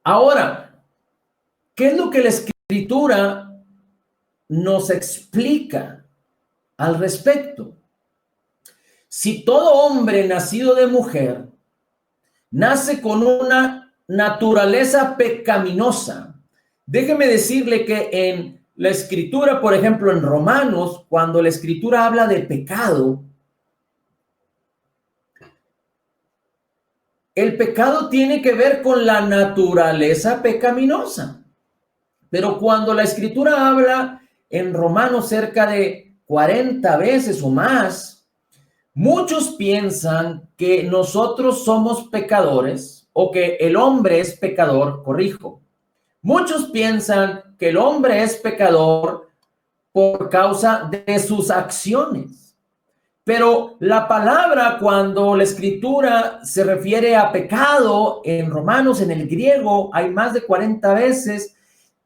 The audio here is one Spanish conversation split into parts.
Ahora, ¿qué es lo que la Escritura nos explica al respecto? Si todo hombre nacido de mujer nace con una naturaleza pecaminosa, déjeme decirle que en la Escritura, por ejemplo, en Romanos, cuando la Escritura habla de pecado, el pecado tiene que ver con la naturaleza pecaminosa. Pero cuando la Escritura habla en Romanos cerca de 40 veces o más, muchos piensan que nosotros somos pecadores o que el hombre es pecador, corrijo. Muchos piensan que el hombre es pecador por causa de sus acciones. Pero la palabra, cuando la Escritura se refiere a pecado en Romanos, en el griego, hay más de 40 veces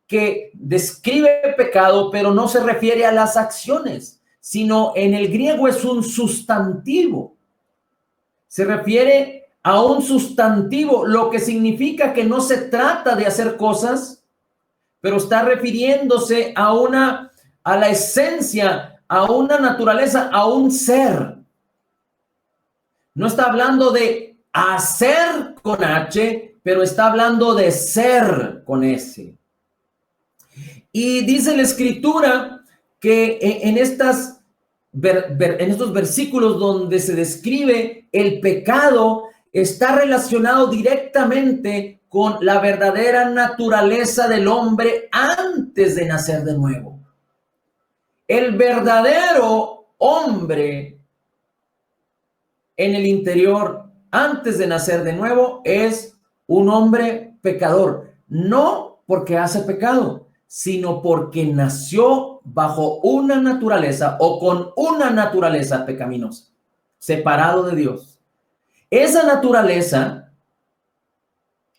que describe pecado, pero no se refiere a las acciones, sino en el griego es un sustantivo. Se refiere a un sustantivo, lo que significa que no se trata de hacer cosas, pero está refiriéndose a la esencia, a una naturaleza, a un ser. No está hablando de hacer con H, pero está hablando de ser con S. Y dice la Escritura que en estos versículos donde se describe el pecado, está relacionado directamente con la verdadera naturaleza del hombre antes de nacer de nuevo. El verdadero hombre en el interior, antes de nacer de nuevo, es un hombre pecador. No porque hace pecado, sino porque nació bajo una naturaleza o con una naturaleza pecaminosa, separado de Dios. Esa naturaleza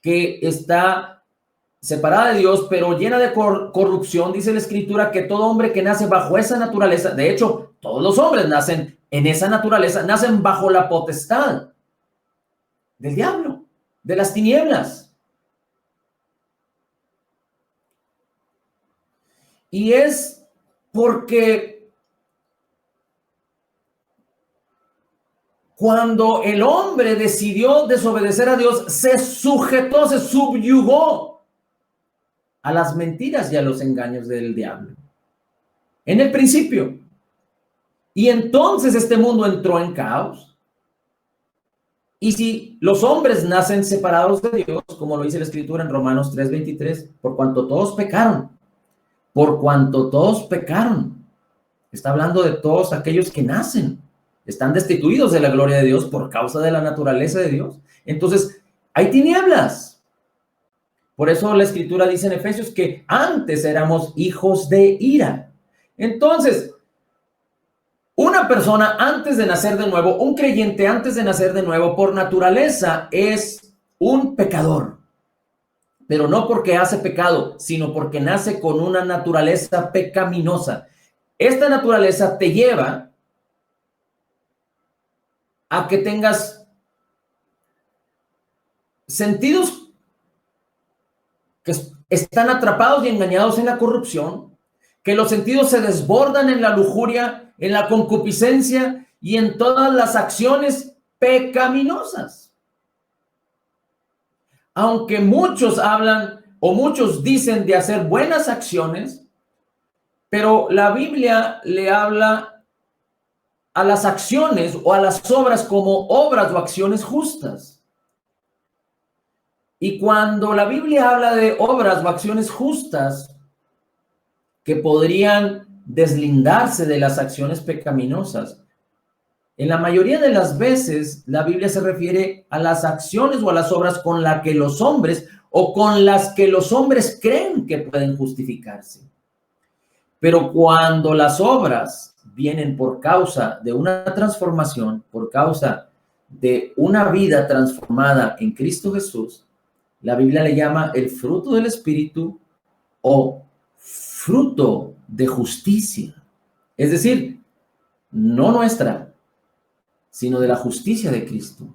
que está separada de Dios, pero llena de corrupción, dice la Escritura que todo hombre que nace bajo esa naturaleza, de hecho, todos los hombres nacen en esa naturaleza, nacen bajo la potestad del diablo, de las tinieblas. Y es porque cuando el hombre decidió desobedecer a Dios, se sujetó, se subyugó a las mentiras y a los engaños del diablo. En el principio. Y entonces este mundo entró en caos. Y si los hombres nacen separados de Dios, como lo dice la Escritura en Romanos 3:23, por cuanto todos pecaron, está hablando de todos aquellos que nacen, están destituidos de la gloria de Dios por causa de la naturaleza de Dios. Entonces, hay tinieblas. Por eso la Escritura dice en Efesios que antes éramos hijos de ira. Entonces, una persona antes de nacer de nuevo, un creyente antes de nacer de nuevo, por naturaleza es un pecador. Pero no porque hace pecado, sino porque nace con una naturaleza pecaminosa. Esta naturaleza te lleva a que tengas sentidos que están atrapados y engañados en la corrupción, que los sentidos se desbordan en la lujuria, en la concupiscencia y en todas las acciones pecaminosas. Aunque muchos hablan o muchos dicen de hacer buenas acciones, pero la Biblia le habla a las acciones o a las obras como obras o acciones justas. Y cuando la Biblia habla de obras o acciones justas que podrían deslindarse de las acciones pecaminosas, en la mayoría de las veces la Biblia se refiere a las acciones o a las obras con las que los hombres o con las que los hombres creen que pueden justificarse. Pero cuando las obras vienen por causa de una transformación, por causa de una vida transformada en Cristo Jesús, la Biblia le llama el fruto del Espíritu o fruto de justicia. Es decir, no nuestra, sino de la justicia de Cristo.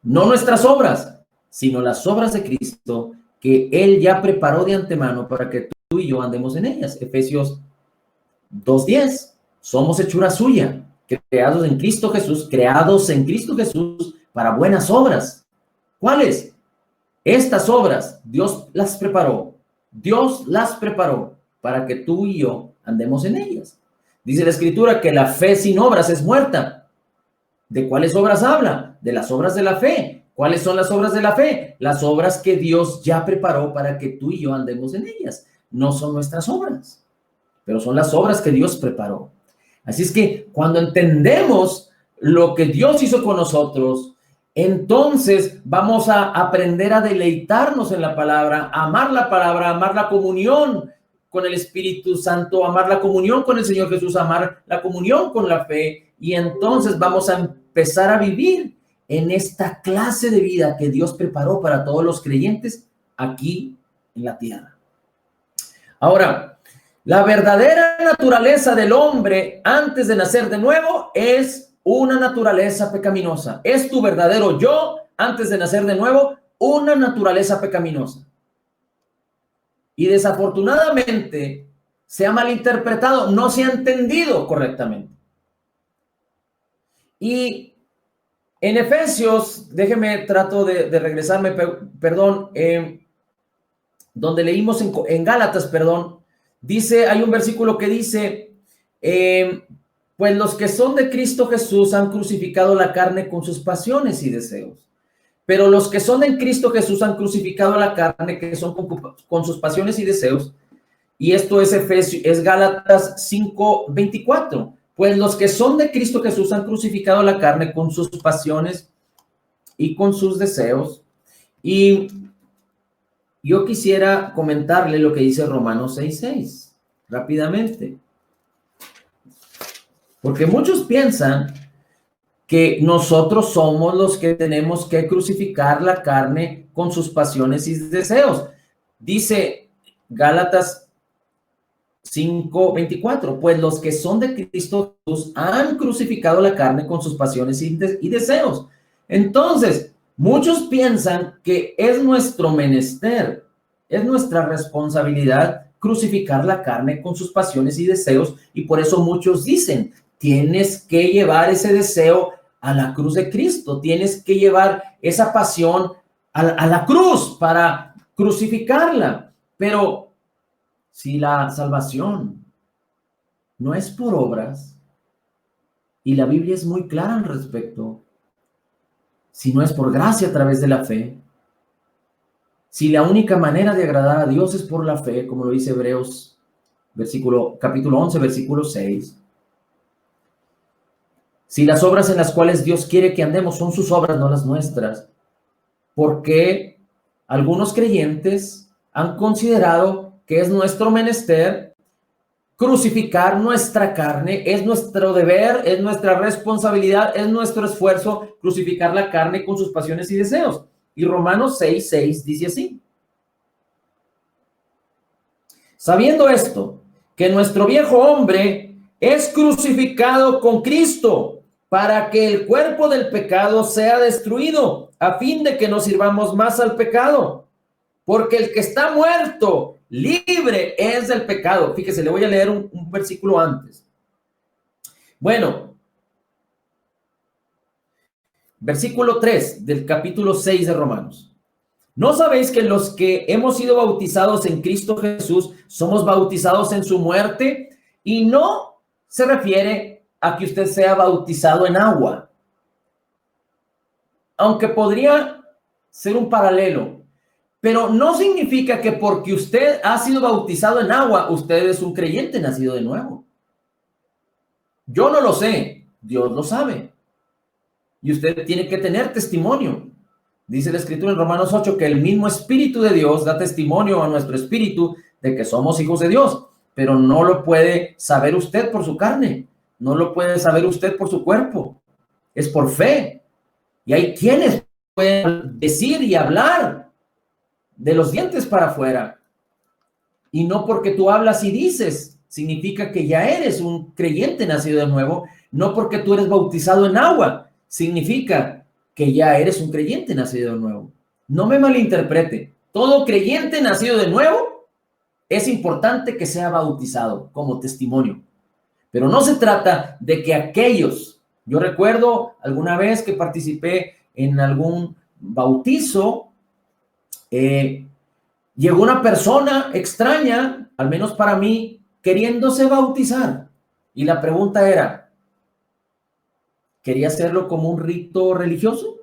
No nuestras obras, sino las obras de Cristo que Él ya preparó de antemano para que tú y yo andemos en ellas. Efesios 2:10. Somos hechura suya, creados en Cristo Jesús para buenas obras. ¿Cuáles? Estas obras Dios las preparó para que tú y yo andemos en ellas. Dice la Escritura que la fe sin obras es muerta. ¿De cuáles obras habla? De las obras de la fe. ¿Cuáles son las obras de la fe? Las obras que Dios ya preparó para que tú y yo andemos en ellas. No son nuestras obras, pero son las obras que Dios preparó. Así es que cuando entendemos lo que Dios hizo con nosotros, entonces vamos a aprender a deleitarnos en la palabra, amar la comunión con el Espíritu Santo, amar la comunión con el Señor Jesús, amar la comunión con la fe, y entonces vamos a empezar a vivir en esta clase de vida que Dios preparó para todos los creyentes aquí en la tierra. Ahora, la verdadera naturaleza del hombre antes de nacer de nuevo es una naturaleza pecaminosa. Es tu verdadero yo antes de nacer de nuevo, una naturaleza pecaminosa. Y desafortunadamente se ha malinterpretado, no se ha entendido correctamente. Y en Efesios, déjeme, trato de regresarme, perdón, donde leímos en Gálatas, perdón, dice, hay un versículo que dice, pues los que son de Cristo Jesús han crucificado la carne con sus pasiones y deseos. Pero los que son en Cristo Jesús han crucificado la carne, que son con sus pasiones y deseos. Y esto es Gálatas 5:24. Pues los que son de Cristo Jesús han crucificado la carne con sus pasiones y con sus deseos. Y yo quisiera comentarle lo que dice Romanos 6:6, rápidamente. Porque muchos piensan que nosotros somos los que tenemos que crucificar la carne con sus pasiones y deseos. Dice Gálatas 5:24, pues los que son de Cristo Jesús han crucificado la carne con sus pasiones y deseos. Entonces, muchos piensan que es nuestro menester, es nuestra responsabilidad crucificar la carne con sus pasiones y deseos, y por eso muchos dicen, tienes que llevar ese deseo a la cruz de Cristo, tienes que llevar esa pasión a la cruz para crucificarla. Pero si la salvación no es por obras, y la Biblia es muy clara al respecto, si no es por gracia a través de la fe, si la única manera de agradar a Dios es por la fe, como lo dice Hebreos capítulo 11, versículo 6, si las obras en las cuales Dios quiere que andemos son sus obras, no las nuestras, ¿por qué algunos creyentes han considerado que es nuestro menester crucificar nuestra carne? Es nuestro deber, es nuestra responsabilidad, es nuestro esfuerzo crucificar la carne con sus pasiones y deseos. Y Romanos 6:6 dice así: sabiendo esto, que nuestro viejo hombre es crucificado con Cristo, para que el cuerpo del pecado sea destruido, a fin de que no sirvamos más al pecado. Porque el que está muerto, libre es del pecado. Fíjese, le voy a leer un versículo antes. Bueno, versículo 3 del capítulo 6 de Romanos. ¿No sabéis que los que hemos sido bautizados en Cristo Jesús somos bautizados en su muerte? Y no se refiere a que usted sea bautizado en agua, aunque podría ser un paralelo, pero no significa que porque usted ha sido bautizado en agua, usted es un creyente nacido de nuevo. Yo no lo sé, Dios lo sabe. Y usted tiene que tener testimonio. Dice la Escritura en Romanos 8 que el mismo Espíritu de Dios da testimonio a nuestro espíritu de que somos hijos de Dios, pero no lo puede saber usted por su carne. No lo puede saber usted por su cuerpo. Es por fe. Y hay quienes pueden decir y hablar de los dientes para afuera. Y no porque tú hablas y dices, significa que ya eres un creyente nacido de nuevo. No porque tú eres bautizado en agua, significa que ya eres un creyente nacido de nuevo. No me malinterprete. Todo creyente nacido de nuevo es importante que sea bautizado como testimonio. Pero no se trata de que aquellos, yo recuerdo alguna vez que participé en algún bautizo, llegó una persona extraña, al menos para mí, queriéndose bautizar. Y la pregunta era, ¿quería hacerlo como un rito religioso?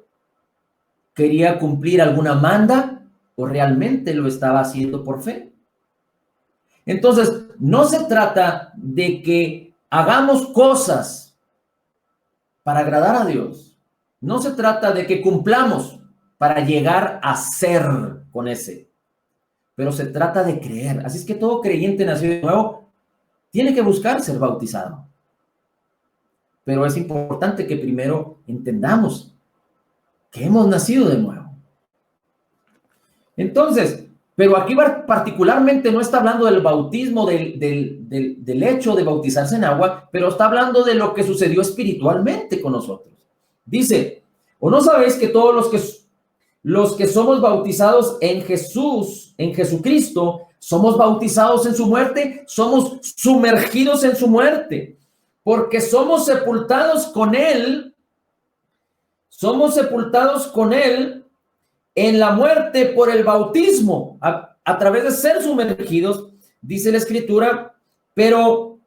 ¿Quería cumplir alguna manda? ¿O realmente lo estaba haciendo por fe? Entonces, no se trata de que hagamos cosas para agradar a Dios. No se trata de que cumplamos para llegar a ser con ese. Pero se trata de creer. Así es que todo creyente nacido de nuevo tiene que buscar ser bautizado. Pero es importante que primero entendamos que hemos nacido de nuevo. Entonces, pero aquí particularmente no está hablando del bautismo, del hecho de bautizarse en agua, pero está hablando de lo que sucedió espiritualmente con nosotros. Dice, ¿o no sabéis que todos los que somos bautizados en Jesús, en Jesucristo, somos bautizados en su muerte, somos sumergidos en su muerte, porque somos sepultados con él en la muerte por el bautismo, a través de ser sumergidos, dice la Escritura, pero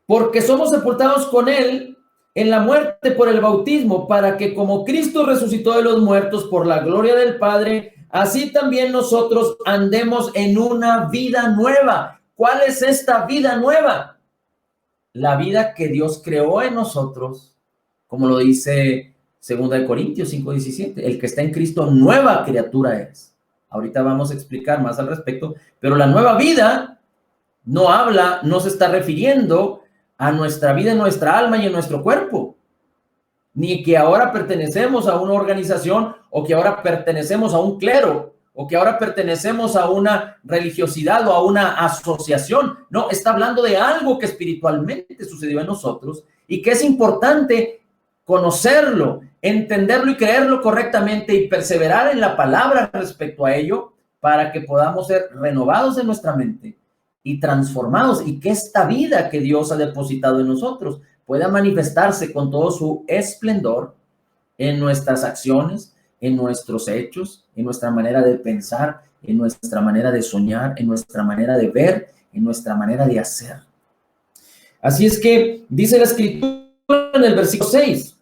porque somos sepultados con él en la muerte por el bautismo, para que como Cristo resucitó de los muertos por la gloria del Padre, así también nosotros andemos en una vida nueva. ¿Cuál es esta vida nueva? La vida que Dios creó en nosotros, como lo dice 2 Corintios 5:17, el que está en Cristo, nueva criatura es. Ahorita vamos a explicar más al respecto, pero la nueva vida no se está refiriendo a nuestra vida en nuestra alma y en nuestro cuerpo, ni que ahora pertenecemos a una organización o que ahora pertenecemos a un clero o que ahora pertenecemos a una religiosidad o a una asociación. No, está hablando de algo que espiritualmente sucedió en nosotros y que es importante conocerlo, entenderlo y creerlo correctamente y perseverar en la palabra respecto a ello para que podamos ser renovados en nuestra mente y transformados, y que esta vida que Dios ha depositado en nosotros pueda manifestarse con todo su esplendor en nuestras acciones, en nuestros hechos, en nuestra manera de pensar, en nuestra manera de soñar, en nuestra manera de ver, en nuestra manera de hacer. Así es que dice la Escritura en el versículo 6.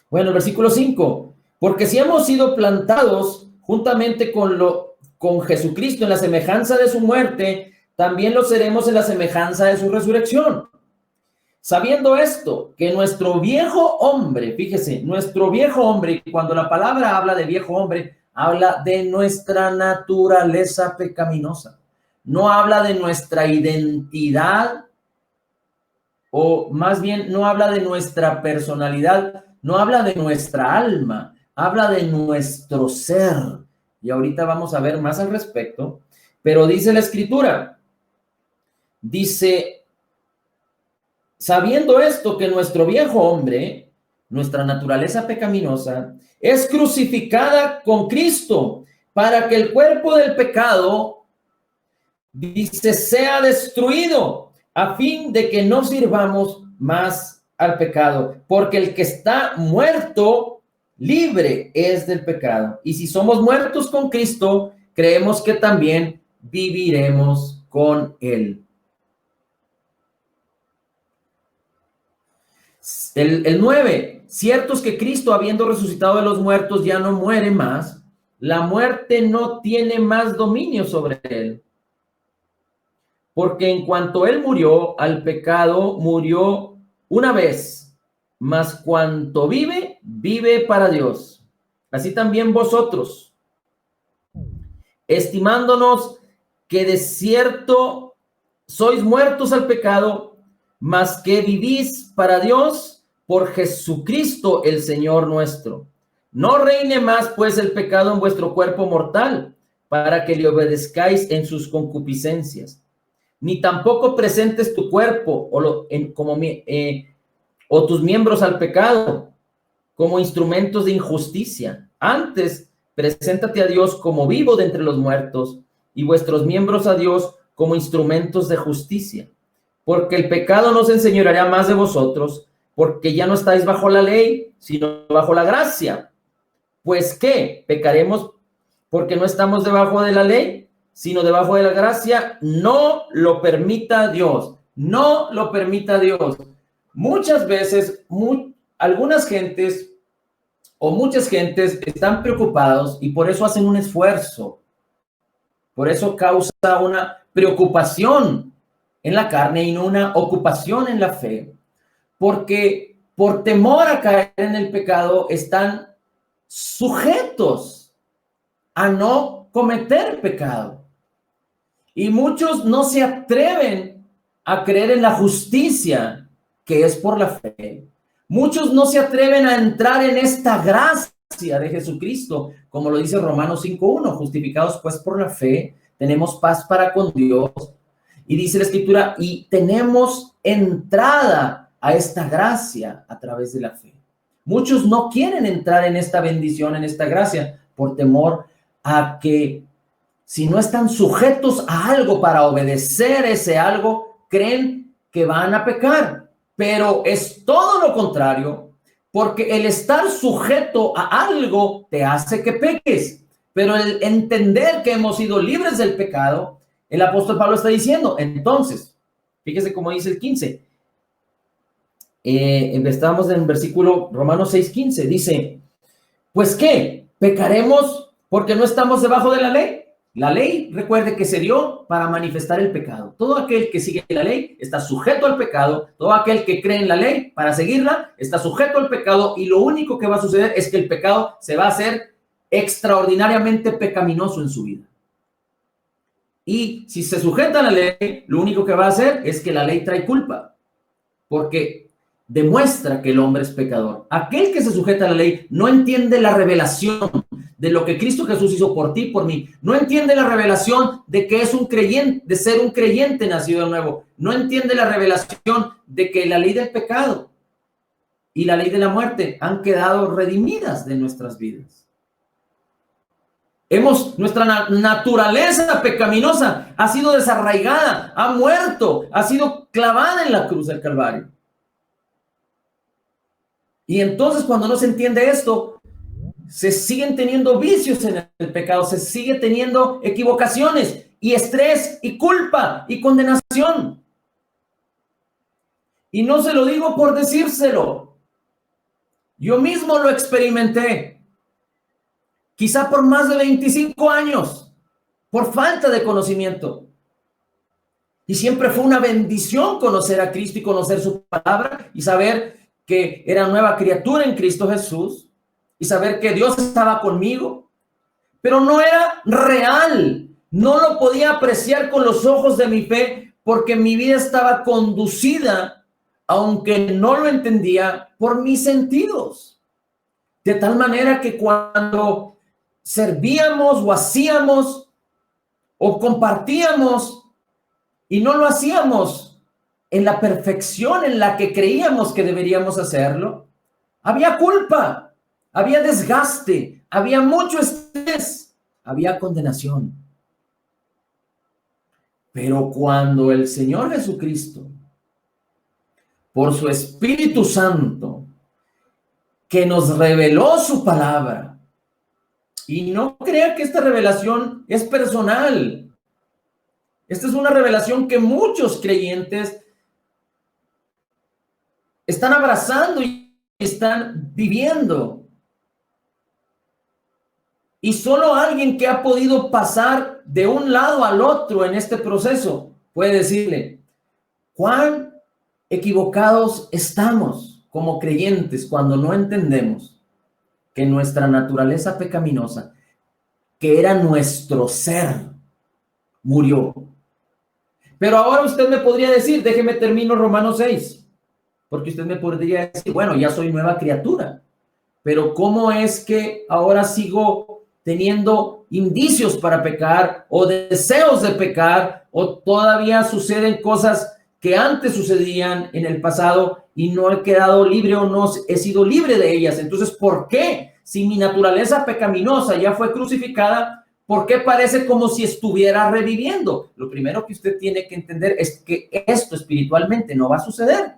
Bueno, el versículo 5. Porque si hemos sido plantados juntamente con Jesucristo en la semejanza de su muerte, también lo seremos en la semejanza de su resurrección. Sabiendo esto, que nuestro viejo hombre, fíjese, nuestro viejo hombre, y cuando la palabra habla de viejo hombre, habla de nuestra naturaleza pecaminosa. No habla de nuestra identidad, o más bien no habla de nuestra personalidad, no habla de nuestra alma, habla de nuestro ser. Y ahorita vamos a ver más al respecto, pero dice la Escritura, dice, sabiendo esto, que nuestro viejo hombre, nuestra naturaleza pecaminosa, es crucificada con Cristo para que el cuerpo del pecado, dice, sea destruido, a fin de que no sirvamos más al pecado, porque el que está muerto, libre es del pecado. Y si somos muertos con Cristo, creemos que también viviremos con él. El 9, cierto es que Cristo, habiendo resucitado de los muertos, ya no muere más. La muerte no tiene más dominio sobre él. Porque en cuanto él murió, al pecado murió una vez, mas cuanto vive, vive para Dios. Así también vosotros, estimándonos que de cierto sois muertos al pecado, mas que vivís para Dios por Jesucristo el Señor nuestro. No reine más pues el pecado en vuestro cuerpo mortal, para que le obedezcáis en sus concupiscencias. Ni tampoco presentes tu cuerpo o tus miembros al pecado como instrumentos de injusticia. Antes, preséntate a Dios como vivo de entre los muertos y vuestros miembros a Dios como instrumentos de justicia. Porque el pecado no se enseñoreará más de vosotros, porque ya no estáis bajo la ley, sino bajo la gracia. Pues, ¿qué? ¿Pecaremos porque no estamos debajo de la ley, sino debajo de la gracia? No lo permita Dios. No lo permita Dios. Muchas veces, algunas gentes o muchas gentes están preocupados y por eso hacen un esfuerzo. Por eso causa una preocupación en la carne y no una ocupación en la fe. Porque por temor a caer en el pecado están sujetos a no cometer pecado. Y muchos no se atreven a creer en la justicia que es por la fe. Muchos no se atreven a entrar en esta gracia de Jesucristo, como lo dice Romanos 5:1, justificados pues por la fe, tenemos paz para con Dios. Y dice la Escritura, y tenemos entrada a esta gracia a través de la fe. Muchos no quieren entrar en esta bendición, en esta gracia, por temor a que si no están sujetos a algo para obedecer ese algo, creen que van a pecar. Pero es todo lo contrario, porque el estar sujeto a algo te hace que peques. Pero el entender que hemos sido libres del pecado, el apóstol Pablo está diciendo, entonces, fíjese cómo dice el 15. Estábamos en el versículo Romanos 6:15, dice, pues ¿qué? ¿Pecaremos porque no estamos debajo de la ley? La ley, recuerde que se dio para manifestar el pecado. Todo aquel que sigue la ley está sujeto al pecado. Todo aquel que cree en la ley para seguirla está sujeto al pecado. Y lo único que va a suceder es que el pecado se va a hacer extraordinariamente pecaminoso en su vida. Y si se sujeta a la ley, lo único que va a hacer es que la ley trae culpa. Porque demuestra que el hombre es pecador. Aquel que se sujeta a la ley no entiende la revelación de lo que Cristo Jesús hizo por ti y por mí. No entiende la revelación de que es un creyente, de ser un creyente nacido de nuevo. No entiende la revelación de que la ley del pecado y la ley de la muerte han quedado redimidas de nuestras vidas. Nuestra naturaleza pecaminosa ha sido desarraigada, ha muerto, ha sido clavada en la cruz del Calvario. Y entonces cuando no se entiende esto, se siguen teniendo vicios en el pecado, se sigue teniendo equivocaciones y estrés y culpa y condenación. Y no se lo digo por decírselo. Yo mismo lo experimenté. Quizá por más de 25 años, por falta de conocimiento. Y siempre fue una bendición conocer a Cristo y conocer su palabra y saber que era nueva criatura en Cristo Jesús y saber que Dios estaba conmigo, pero no era real, no lo podía apreciar con los ojos de mi fe porque mi vida estaba conducida, aunque no lo entendía, por mis sentidos. De tal manera que cuando servíamos o hacíamos o compartíamos y no lo hacíamos en la perfección en la que creíamos que deberíamos hacerlo, había culpa, había desgaste, había mucho estrés, había condenación. Pero cuando el Señor Jesucristo, por su Espíritu Santo, que nos reveló su palabra, y no crea que esta revelación es personal, esta es una revelación que muchos creyentes están abrazando y están viviendo. Y solo alguien que ha podido pasar de un lado al otro en este proceso puede decirle cuán equivocados estamos como creyentes cuando no entendemos que nuestra naturaleza pecaminosa, que era nuestro ser, murió. Pero ahora usted me podría decir, déjeme termino Romanos 6. Porque usted me podría decir, bueno, ya soy nueva criatura, pero ¿cómo es que ahora sigo teniendo indicios para pecar o deseos de pecar o todavía suceden cosas que antes sucedían en el pasado y no he quedado libre o no he sido libre de ellas? Entonces, ¿por qué? si mi naturaleza pecaminosa ya fue crucificada, ¿por qué parece como si estuviera reviviendo? Lo primero que usted tiene que entender es que esto espiritualmente no va a suceder.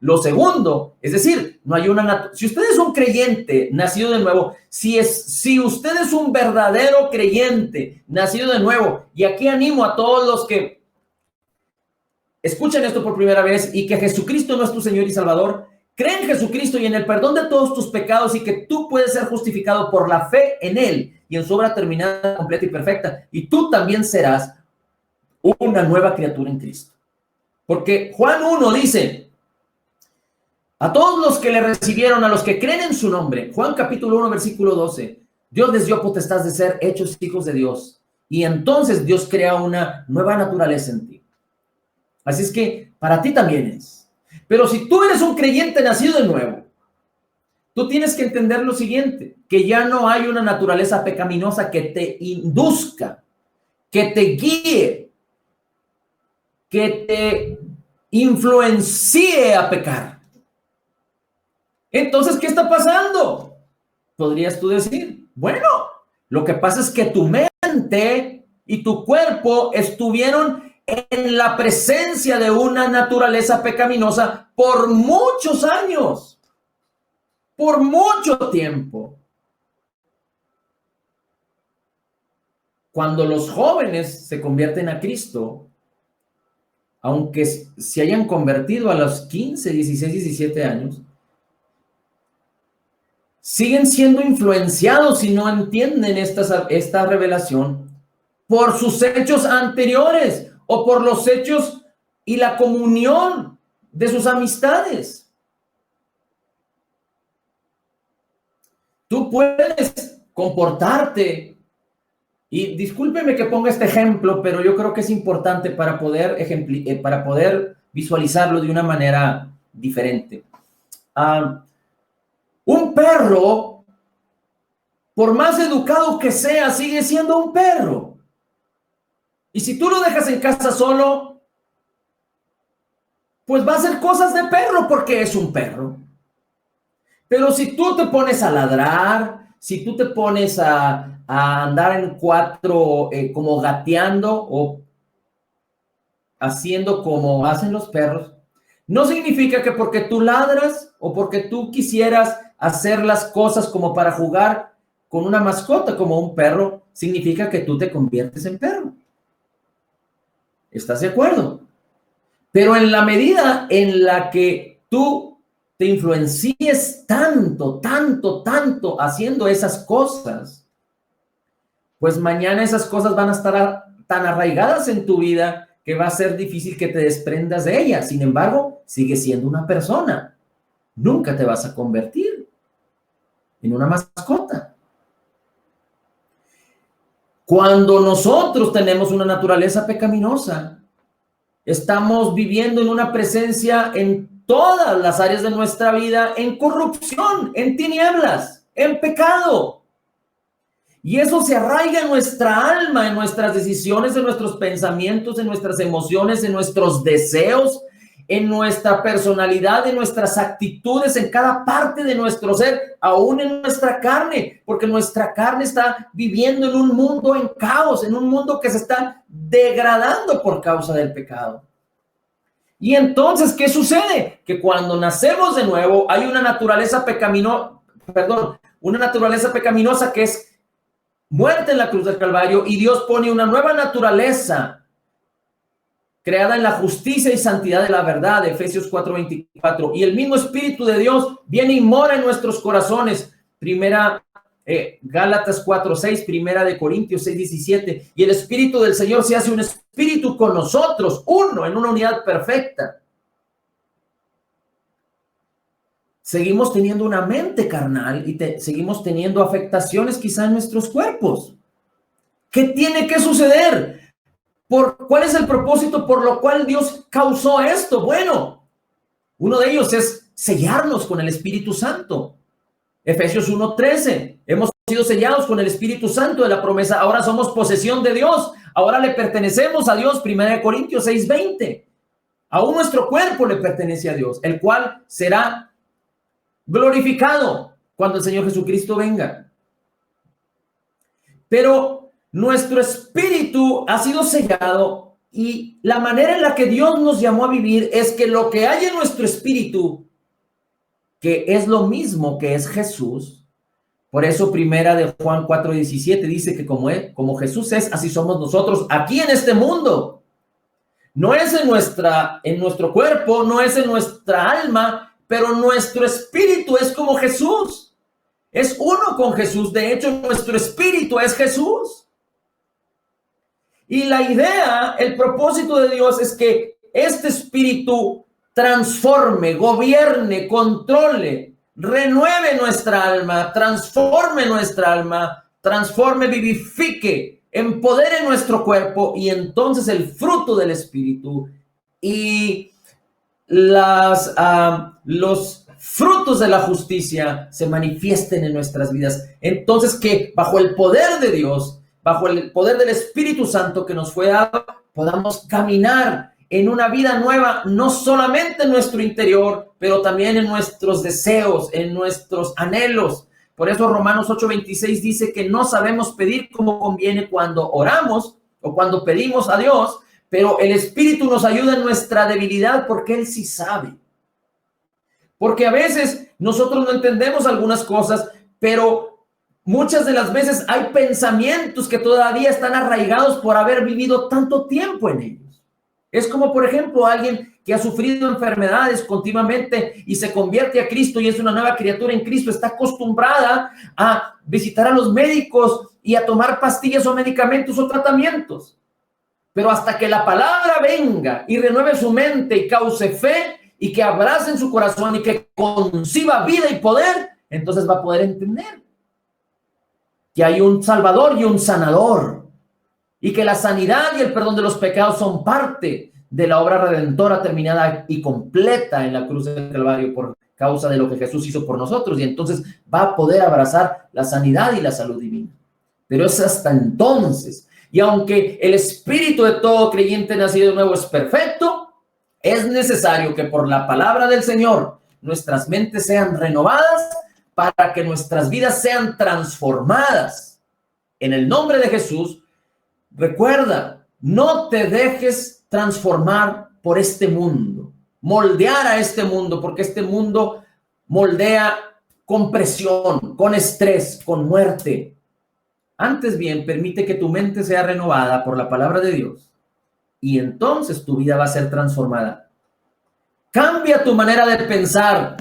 Lo segundo, es decir, no hay si usted es un creyente nacido de nuevo, si usted es un verdadero creyente nacido de nuevo, y aquí animo a todos los que escuchen esto por primera vez y que Jesucristo no es tu Señor y Salvador, cree en Jesucristo y en el perdón de todos tus pecados y que tú puedes ser justificado por la fe en Él y en su obra terminada, completa y perfecta, y tú también serás una nueva criatura en Cristo. Porque Juan 1 dice: a todos los que le recibieron, a los que creen en su nombre, Juan capítulo 1, versículo 12, Dios les dio potestad de ser hechos hijos de Dios. Y entonces Dios crea una nueva naturaleza en ti. Así es que para ti también es. Pero si tú eres un creyente nacido de nuevo, tú tienes que entender lo siguiente, que ya no hay una naturaleza pecaminosa que te induzca, que te guíe, que te influencie a pecar. Entonces, ¿qué está pasando? Podrías tú decir, bueno, lo que pasa es que tu mente y tu cuerpo estuvieron en la presencia de una naturaleza pecaminosa por muchos años, por mucho tiempo. Cuando los jóvenes se convierten a Cristo, aunque se hayan convertido a los 15, 16, 17 años, siguen siendo influenciados si no entienden esta revelación por sus hechos anteriores o por los hechos y la comunión de sus amistades. Tú puedes comportarte, y discúlpeme que ponga este ejemplo, pero yo creo que es importante para poder visualizarlo de una manera diferente. Un perro, por más educado que sea, sigue siendo un perro. Y si tú lo dejas en casa solo, pues va a hacer cosas de perro porque es un perro. Pero si tú te pones a ladrar, si tú te pones a andar en cuatro, como gateando o haciendo como hacen los perros, no significa que porque tú ladras o porque tú quisieras hacer las cosas como para jugar con una mascota como un perro, significa que tú te conviertes en perro. ¿Estás de acuerdo? Pero en la medida en la que tú te influencies tanto haciendo esas cosas, pues mañana esas cosas van a estar tan arraigadas en tu vida que va a ser difícil que te desprendas de ellas. Sin embargo, sigues siendo una persona. Nunca te vas a convertir en una mascota. Cuando nosotros tenemos una naturaleza pecaminosa, estamos viviendo en una presencia en todas las áreas de nuestra vida, en corrupción, en tinieblas, en pecado. Y eso se arraiga en nuestra alma, en nuestras decisiones, en nuestros pensamientos, en nuestras emociones, en nuestros deseos, en nuestra personalidad, en nuestras actitudes, en cada parte de nuestro ser, aún en nuestra carne, porque nuestra carne está viviendo en un mundo en caos, en un mundo que se está degradando por causa del pecado. Y entonces, ¿qué sucede? Que cuando nacemos de nuevo, hay una naturaleza pecaminosa que es muerte en la cruz del Calvario, y Dios pone una nueva naturaleza creada en la justicia y santidad de la verdad, Efesios 4:24, y el mismo Espíritu de Dios viene y mora en nuestros corazones, Gálatas 4:6, primera de Corintios 6:17, y el Espíritu del Señor se hace un espíritu con nosotros, uno, en una unidad perfecta. Seguimos teniendo una mente carnal y seguimos teniendo afectaciones quizá en nuestros cuerpos. ¿Qué tiene que suceder? ¿Cuál es el propósito por lo cual Dios causó esto? Bueno, uno de ellos es sellarnos con el Espíritu Santo. Efesios 1:13, hemos sido sellados con el Espíritu Santo de la promesa. Ahora somos posesión de Dios. Ahora le pertenecemos a Dios. 1 Corintios 6:20. Aún nuestro cuerpo le pertenece a Dios, el cual será glorificado. cuando el Señor Jesucristo venga. Pero nuestro espíritu ha sido sellado y la manera en la que Dios nos llamó a vivir es que lo que hay en nuestro espíritu, que es lo mismo que es Jesús. Por eso primera de Juan 4:17 dice que como Jesús es, así somos nosotros aquí en este mundo. No es en nuestro cuerpo, no es en nuestra alma, pero nuestro espíritu es como Jesús. Es uno con Jesús. De hecho, nuestro espíritu es Jesús. Y la idea, el propósito de Dios es que este espíritu transforme, gobierne, controle, renueve nuestra alma, transforme, vivifique, empodere nuestro cuerpo, y entonces el fruto del espíritu y los frutos de la justicia se manifiesten en nuestras vidas. Entonces, que bajo el poder de Dios, bajo el poder del Espíritu Santo que nos fue dado, podamos caminar en una vida nueva, no solamente en nuestro interior, pero también en nuestros deseos, en nuestros anhelos. Por eso Romanos 8:26 dice que no sabemos pedir como conviene cuando oramos o cuando pedimos a Dios, pero el Espíritu nos ayuda en nuestra debilidad porque Él sí sabe. Porque a veces nosotros no entendemos algunas cosas, pero muchas de las veces hay pensamientos que todavía están arraigados por haber vivido tanto tiempo en ellos. Es como, por ejemplo, alguien que ha sufrido enfermedades continuamente y se convierte a Cristo y es una nueva criatura en Cristo, está acostumbrada a visitar a los médicos y a tomar pastillas o medicamentos o tratamientos. Pero hasta que la palabra venga y renueve su mente y cause fe y que abrace en su corazón y que conciba vida y poder, entonces va a poder entender que hay un Salvador y un sanador, y que la sanidad y el perdón de los pecados son parte de la obra redentora terminada y completa en la cruz del Calvario por causa de lo que Jesús hizo por nosotros, y entonces va a poder abrazar la sanidad y la salud divina. Pero es hasta entonces. Y aunque el espíritu de todo creyente nacido de nuevo es perfecto, es necesario que por la palabra del Señor nuestras mentes sean renovadas para que nuestras vidas sean transformadas. En el nombre de Jesús, recuerda, no te dejes transformar por este mundo, moldear a este mundo, porque este mundo moldea con presión, con estrés, con muerte. Antes bien, permite que tu mente sea renovada por la palabra de Dios y entonces tu vida va a ser transformada. Cambia tu manera de pensar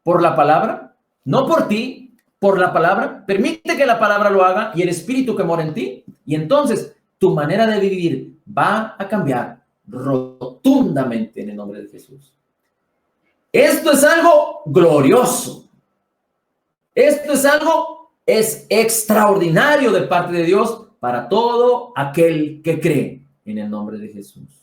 por la palabra, no por ti, por la palabra. Permite que la palabra lo haga y el espíritu que mora en ti, y entonces tu manera de vivir va a cambiar rotundamente en el nombre de Jesús. Esto es algo glorioso. Esto es extraordinario de parte de Dios para todo aquel que cree en el nombre de Jesús.